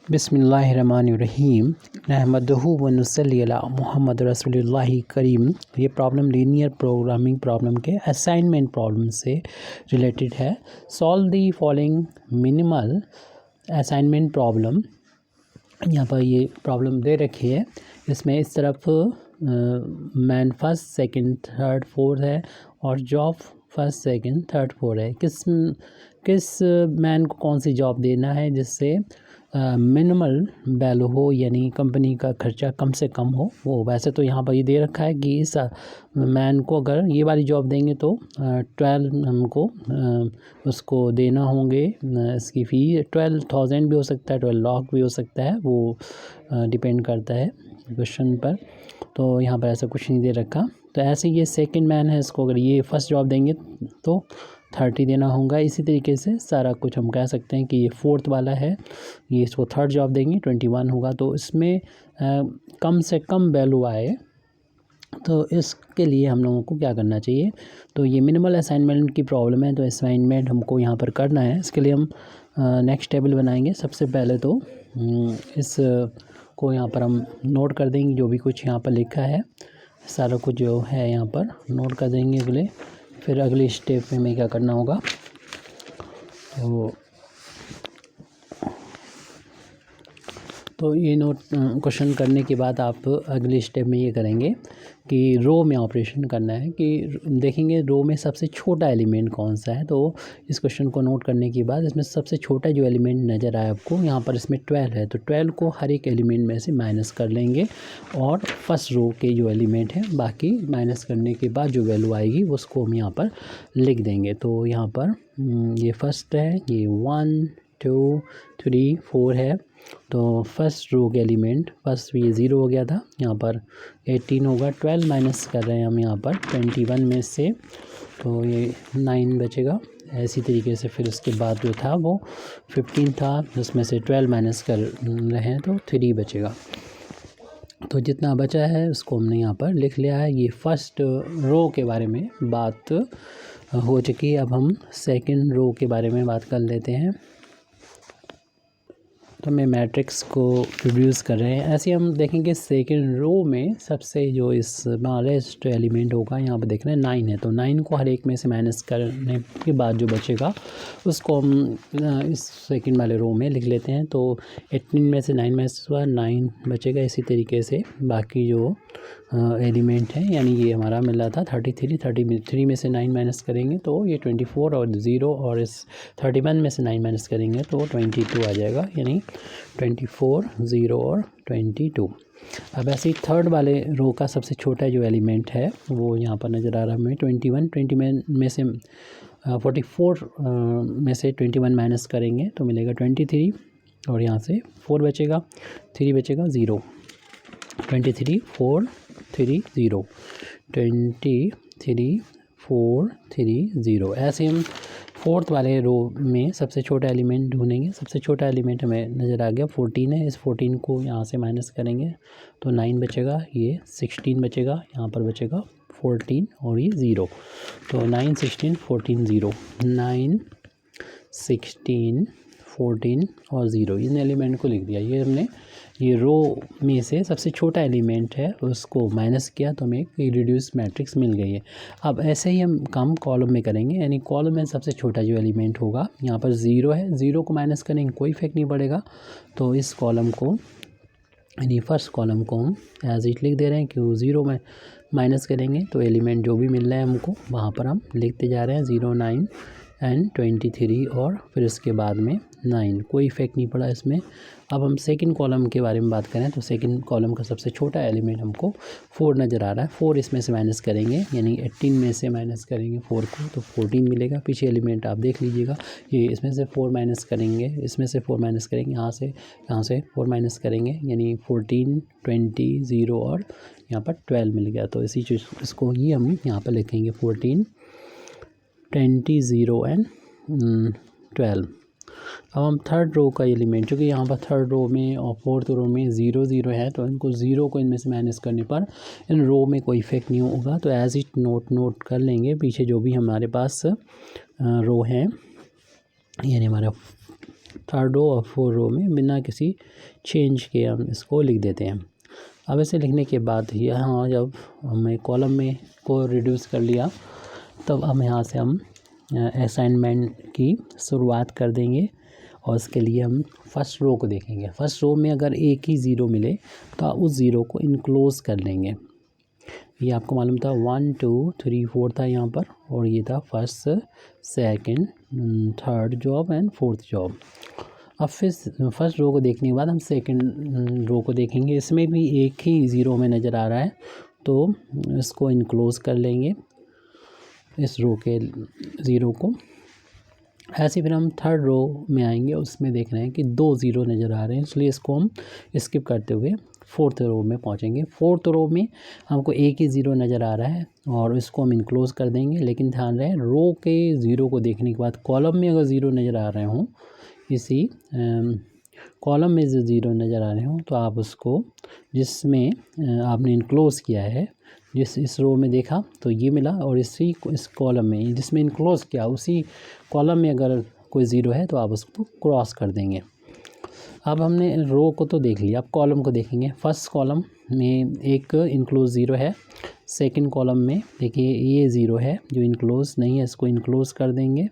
बिस्मिल्लाहिर्रहमानिर्रहीम नहमदुहु व नुसल्ली अला मुहम्मद रसूलुल्लाहि करीम। ये प्रॉब्लम लीनियर प्रोग्रामिंग प्रॉब्लम के असाइनमेंट प्रॉब्लम से रिलेटेड है। Solve the following minimal assignment problem. यहाँ पर ये प्रॉब्लम दे रखी है। इसमें इस तरफ man first second third fourth है और job first second third fourth है। किस मैन को कौन सी जॉब देना है जिससे मिनिमल वैल्यू हो, यानी कंपनी का खर्चा कम से कम हो वो। वैसे तो यहाँ पर ये दे रखा है कि इस मैन को अगर ये वाली जॉब देंगे तो 12 हमको उसको देना होंगे। इसकी फ़ी 12,000 भी हो सकता है, 12 लाख भी हो सकता है, वो डिपेंड करता है क्वेश्चन पर। तो यहाँ पर ऐसा कुछ नहीं दे रखा। तो ऐसे ये सेकंड मैन है, इसको अगर ये फर्स्ट जॉब देंगे तो 30 देना होगा। इसी तरीके से सारा कुछ हम कह सकते हैं कि ये फोर्थ वाला है, ये इसको थर्ड जॉब देंगे 21 होगा। तो इसमें कम से कम वैल्यू आए तो इसके लिए हम लोगों को क्या करना चाहिए। तो ये मिनिमल असाइनमेंट की प्रॉब्लम है, तो असाइनमेंट हमको यहाँ पर करना है। इसके लिए हम नेक्स्ट टेबल बनाएंगे। सबसे पहले तो इस को यहाँ पर हम नोट कर देंगे, जो भी कुछ यहाँ पर लिखा है सारा कुछ जो है यहाँ पर नोट कर देंगे। फिर अगले स्टेप में हमें क्या करना होगा, तो ये नोट क्वेश्चन करने के बाद आप अगले स्टेप में ये करेंगे कि रो में ऑपरेशन करना है, कि देखेंगे रो में सबसे छोटा एलिमेंट कौन सा है। तो इस क्वेश्चन को नोट करने के बाद इसमें सबसे छोटा जो एलिमेंट नज़र आया आपको, यहाँ पर इसमें 12 है, तो 12 को हर एक एलिमेंट में से माइनस कर लेंगे और फर्स्ट रो के जो एलिमेंट है बाकी माइनस करने के बाद जो वैल्यू आएगी उसको हम यहाँ पर लिख देंगे। तो यहाँ पर ये फर्स्ट है, ये 1 2 3 4 है। तो फर्स्ट रो के एलिमेंट फर्स्ट ये 0 हो गया था, यहाँ पर 18 होगा। 12 माइनस कर रहे हैं हम यहाँ पर 21 में से, तो ये 9 बचेगा। ऐसी तरीके से फिर उसके बाद जो था वो 15 था, जिसमें से 12 माइनस कर रहे हैं तो 3 बचेगा। तो जितना बचा है उसको हमने यहाँ पर लिख लिया है। ये फर्स्ट रो के बारे में बात हो चुकी है। अब हम सेकंड रो के बारे में बात कर लेते हैं। तो मैं मैट्रिक्स को प्रोड्यूस कर रहे हैं। ऐसे हम देखेंगे सेकंड रो में सबसे जो स्मॉलेस्ट एलिमेंट होगा, यहाँ पर देख रहे हैं 9 है, तो 9 को हर एक में से माइनस करने के बाद जो बचेगा उसको हम इस सेकंड वाले रो में लिख लेते हैं। तो 18 में से 9 माइनस हुआ 9 बचेगा। इसी तरीके से बाकी जो एलिमेंट है, यानी ये हमारा मिल रहा था 33 में से 9 माइनस करेंगे तो ये 24 और 0, और इस 31 में से 9 माइनस करेंगे तो 22 आ जाएगा, यानी 24 0 और 22। अब ऐसे ही थर्ड वाले रो का सबसे छोटा जो एलिमेंट है वो यहाँ पर नज़र आ रहा है हमें 21 में से 44 में से 21 माइनस करेंगे तो मिलेगा 23, और यहाँ से 4 बचेगा, 3 बचेगा 0, 23 4 3 0, 23 4 3 0। ऐसे हम फोर्थ वाले रो में सबसे छोटा एलिमेंट ढूंढेंगे। सबसे छोटा एलिमेंट हमें नज़र आ गया 14 है। इस 14 को यहाँ से माइनस करेंगे तो 9 बचेगा, ये 16 बचेगा, यहाँ पर बचेगा 14 और ये 0। तो 9 16 14 0, 9 16 14 और 0, इन एलिमेंट को लिख दिया। ये हमने ये रो में से सबसे छोटा एलिमेंट है उसको माइनस किया तो हमें एक रिड्यूस मैट्रिक्स मिल गई है। अब ऐसे ही हम काम कॉलम में करेंगे, यानी कॉलम में सबसे छोटा जो एलिमेंट होगा, यहाँ पर 0 है, 0 को माइनस करेंगे कोई इफेक्ट नहीं पड़ेगा। तो इस कॉलम को, यानी फर्स्ट कॉलम को हम एज इट लिख दे रहे हैं, क्यों 0 में माइनस करेंगे तो एलिमेंट जो भी मिल रहा है हमको वहाँ पर हम लिखते जा रहे हैं 0 9 एंड 23, और फिर इसके बाद में 9, कोई इफेक्ट नहीं पड़ा इसमें। अब हम सेकंड कॉलम के बारे में बात करें तो सेकंड कॉलम का सबसे छोटा एलिमेंट हमको 4 नज़र आ रहा है। 4 इसमें से माइनस करेंगे, यानी 18 में से माइनस करेंगे 4 को तो 14 मिलेगा। पीछे एलिमेंट आप देख लीजिएगा, ये इसमें से 4 माइनस करेंगे, इसमें से 4 माइनस करेंगे, यहाँ से 4 माइनस करेंगे, यानी 14 20 0 और यहाँ पर 12 मिल गया। तो इसी चीज़ इसको ही हम यहाँ पर लिखेंगे 14 20 0 एंड 12। अब हम थर्ड रो का एलिमेंट, चूँकि यहाँ पर थर्ड रो में और फोर्थ रो में 0 0 है, तो इनको 0 को इनमें से माइनस करने पर इन रो में कोई इफेक्ट नहीं होगा। तो एज इट नोट कर लेंगे पीछे जो भी हमारे पास रो हैं, यानी हमारा थर्ड रो और फोर्थ रो में बिना किसी चेंज के हम इसको लिख देते हैं। अब इसे लिखने के बाद यहाँ जब हमें कॉलम में को रिड्यूस कर लिया, तब हम यहाँ से हम असाइनमेंट की शुरुआत कर देंगे और उसके लिए हम फर्स्ट रो को देखेंगे। फर्स्ट रो में अगर एक ही ज़ीरो मिले तो आप उस ज़ीरो को इनक्लोज़ कर लेंगे। ये आपको मालूम था 1 2 3 4 था यहाँ पर, और ये था first second third job and fourth job. अब फिर फर्स्ट रो को देखने के बाद हम सेकंड रो को देखेंगे। इसमें भी एक ही ज़ीरो में नज़र आ रहा है, तो इसको इनक्लोज़ कर लेंगे इस रो के ज़ीरो को। ऐसे फिर हम थर्ड रो में आएंगे, उसमें देख रहे हैं कि 2 ज़ीरो नज़र आ रहे हैं, इसलिए इसको हम स्किप करते हुए फोर्थ रो में पहुंचेंगे। फोर्थ रो में हमको एक ही ज़ीरो नज़र आ रहा है और इसको हम इनक्लोज़ कर देंगे। लेकिन ध्यान रहे, रो के ज़ीरो को देखने के बाद कॉलम में अगर ज़ीरो नज़र आ रहे हों, इसी कॉलम में जो ज़ीरो नज़र आ रहे हों, तो आप उसको जिसमें आपने इनक्लोज़ किया है, जिस इस रो में देखा तो ये मिला, और इस कॉलम में जिसमें इनक्लोज़ किया उसी कॉलम में अगर कोई ज़ीरो है तो आप उसको क्रॉस कर देंगे। अब हमने रो को तो देख लिया, अब कॉलम को देखेंगे। फर्स्ट कॉलम में एक इनक्लोज़ ज़ीरो है, सेकंड कॉलम में देखिए ये ज़ीरो है जो इनक्लोज़ नहीं है, इसको इनक्लोज़ कर देंगे।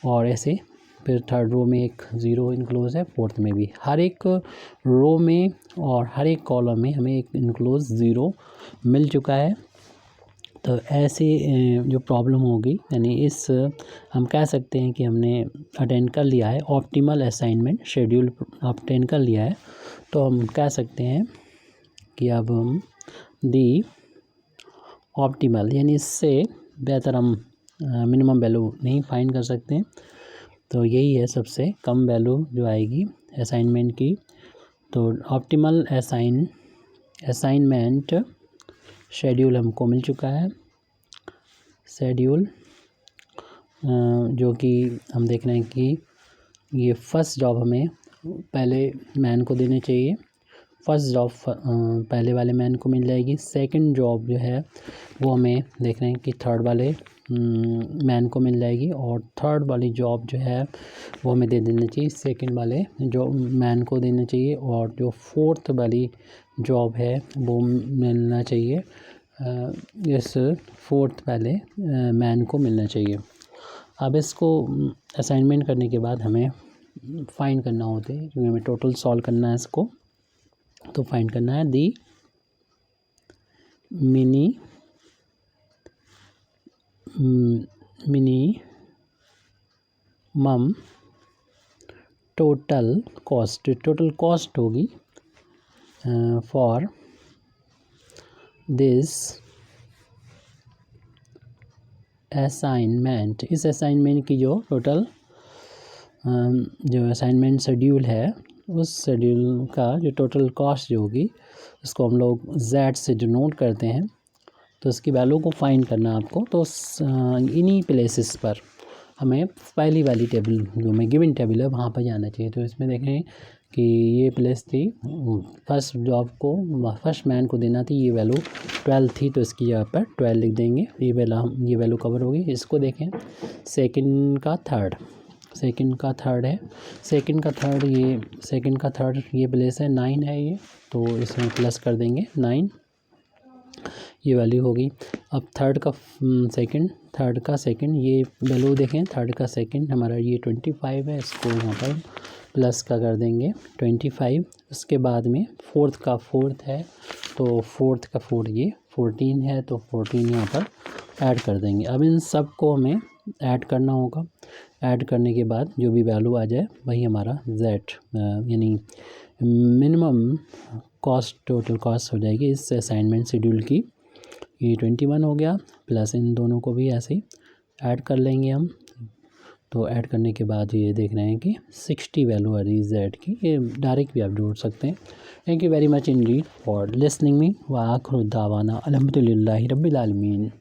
और ऐसे फिर थर्ड रो में एक ज़ीरो इनक्लोज़ है, फोर्थ में भी। हर एक रो में और हर एक कॉलम में हमें एक इनक्लोज़ ज़ीरो मिल चुका है। तो ऐसे जो प्रॉब्लम होगी, यानी इस हम कह सकते हैं कि हमने अटेंड कर लिया है ऑप्टिमल असाइनमेंट शेड्यूल अटेंड कर लिया है। तो हम कह सकते हैं कि अब हम दी ऑप्टिमल यानी इससे बेहतर हम मिनिमम वैल्यू नहीं फाइंड कर सकते। तो यही है सबसे कम वैल्यू जो आएगी असाइनमेंट की। तो ऑप्टिमल असाइनमेंट शेड्यूल हमको मिल चुका है। शेड्यूल जो कि हम देख रहे हैं कि ये फर्स्ट जॉब हमें पहले मैन को देने चाहिए, फर्स्ट जॉब पहले वाले मैन को मिल जाएगी। सेकंड जॉब जो है वो हमें देख रहे हैं कि थर्ड वाले मैन को मिल जाएगी, और थर्ड वाली जॉब जो है वो हमें दे देना चाहिए, सेकंड वाले जो मैन को देना चाहिए, और जो फोर्थ वाली जॉब है वो मिलना चाहिए इस फोर्थ वाले मैन को मिलना चाहिए। अब इसको असाइनमेंट करने के बाद हमें फाइंड करना होता है, क्योंकि हमें टोटल सॉल्व करना है इसको। तो फाइंड करना है दी मिनिमम टोटल कॉस्ट होगी फॉर दिस असाइनमेंट। इस असाइनमेंट की जो टोटल जो असाइनमेंट शेड्यूल है, उस शेड्यूल का जो टोटल कॉस्ट जो होगी उसको हम लोग Z से डिनोट करते हैं। तो इसकी वैल्यू को फाइंड करना है आपको। तो इन्हीं प्लेसेस पर हमें पहली वाली टेबल जो में गिवन टेबल है वहाँ पर जाना चाहिए। तो इसमें देखें कि ये प्लेस थी, फर्स्ट जॉब को फर्स्ट मैन को देना थी, ये वैल्यू 12 थी, तो इसकी जगह पर 12 लिख देंगे। ये वैल्यू कवर होगी। इसको देखें सेकंड का थर्ड है, सेकंड का थर्ड ये प्लेस है 9 है ये, तो इसमें प्लस कर देंगे 9, ये वैल्यू होगी। अब थर्ड का सेकंड ये वैल्यू देखें, थर्ड का सेकंड हमारा ये 25 है, इसको यहाँ पर प्लस का कर देंगे 25। उसके बाद में फोर्थ है, तो फोर्थ का फोर्थ ये 14 है, तो 14 यहाँ पर ऐड कर देंगे। अब इन सब को हमें ऐड करना होगा। ऐड करने के बाद जो भी वैल्यू आ जाए वही हमारा Z यानी मिनिमम कॉस्ट टोटल कॉस्ट हो जाएगी इस असाइनमेंट शेड्यूल की। ये 21 हो गया, प्लस इन दोनों को भी ऐसे ही ऐड कर लेंगे हम। तो ऐड करने के बाद ये देख रहे हैं कि 60 वैल्यू आ रही है Z की। ये डायरेक्ट भी आप जोड़ सकते हैं। Thank you very much Indeed for listening me. व आखिर दावाना अल्हम्दुलिल्लाहि रब्बिल आलमीन।